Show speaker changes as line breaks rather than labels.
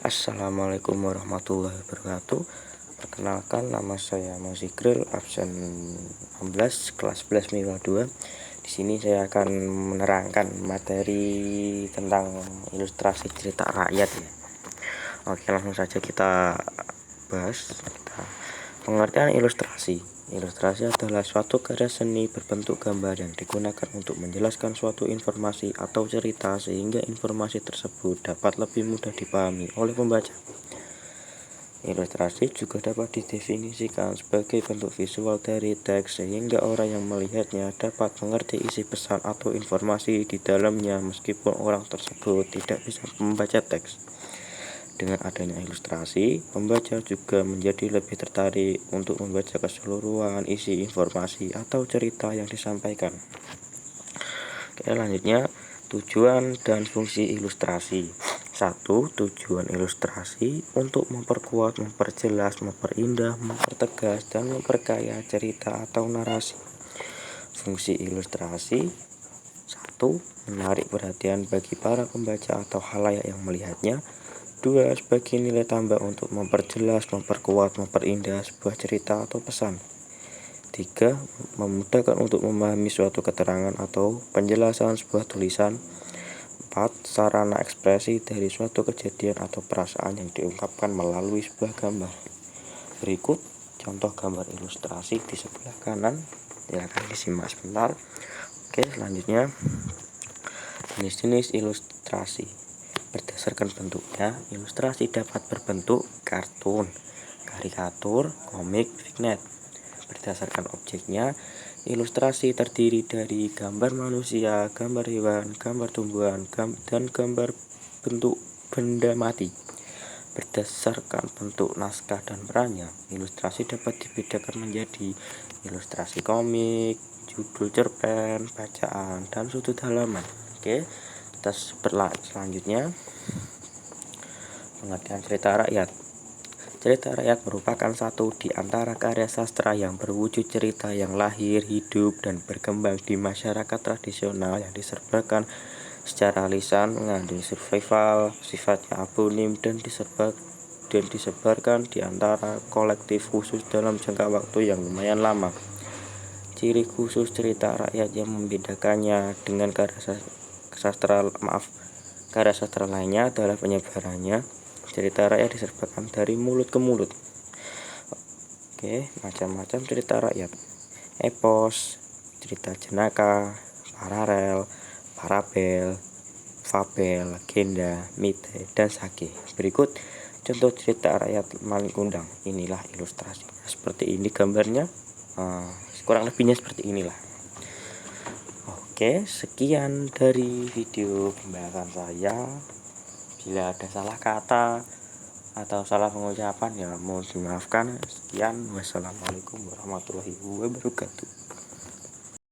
Assalamualaikum warahmatullahi wabarakatuh. Perkenalkan, nama saya Mozikril, absen 16 kelas 11 MIPA 2. Di sini saya akan menerangkan materi tentang ilustrasi cerita rakyat ya. Oke, langsung saja kita bahas. Pengertian ilustrasi. Ilustrasi adalah suatu karya seni berbentuk gambar yang digunakan untuk menjelaskan suatu informasi atau cerita sehingga informasi tersebut dapat lebih mudah dipahami oleh pembaca. Ilustrasi juga dapat didefinisikan sebagai bentuk visual dari teks sehingga orang yang melihatnya dapat mengerti isi pesan atau informasi di dalamnya meskipun orang tersebut tidak bisa membaca teks. Dengan adanya ilustrasi, pembaca juga menjadi lebih tertarik untuk membaca keseluruhan isi informasi atau cerita yang disampaikan. Oke, selanjutnya tujuan dan fungsi ilustrasi. 1. Tujuan ilustrasi untuk memperkuat, memperjelas, memperindah, mempertegas, dan memperkaya cerita atau narasi. Fungsi ilustrasi: 1. Menarik perhatian bagi para pembaca atau khalayak yang melihatnya. 2. Sebagai nilai tambah untuk memperjelas, memperkuat, memperindah sebuah cerita atau pesan. 3. Memudahkan untuk memahami suatu keterangan atau penjelasan sebuah tulisan. 4. Sarana ekspresi dari suatu kejadian atau perasaan yang diungkapkan melalui sebuah gambar. Berikut contoh gambar ilustrasi di sebelah kanan. Silakan disimak sebentar. Oke, selanjutnya jenis-jenis ilustrasi. Berdasarkan bentuknya, ilustrasi dapat berbentuk kartun, karikatur, komik, vignette. Berdasarkan objeknya, ilustrasi terdiri dari gambar manusia, gambar hewan, gambar tumbuhan, dan gambar bentuk benda mati. Berdasarkan bentuk naskah dan perannya, ilustrasi dapat dibedakan menjadi ilustrasi komik, judul cerpen, bacaan, dan sudut halaman. Oke, kita selanjutnya pengertian cerita rakyat. Cerita rakyat merupakan satu di antara karya sastra yang berwujud cerita yang lahir, hidup, dan berkembang di masyarakat tradisional yang diserbakan secara lisan, mengandung survival, sifatnya abonim, dan disebarkan di antara kolektif khusus dalam jangka waktu yang lumayan lama. Ciri khusus cerita rakyat yang membedakannya dengan karya sastra lainnya adalah penyebarannya. Cerita rakyat diserbakan dari mulut ke mulut. Oke, macam-macam cerita rakyat: epos, cerita jenaka, paralel, parabel, fabel, legenda, mite, dan sage. Berikut contoh cerita rakyat Malin Kundang. Inilah ilustrasinya. Seperti ini gambarnya. Kurang lebihnya seperti inilah. Oke, sekian dari video pembahasan saya. Bila ada salah kata atau salah pengucapan ya mohon dimaafkan. Sekian, wassalamualaikum warahmatullahi wabarakatuh.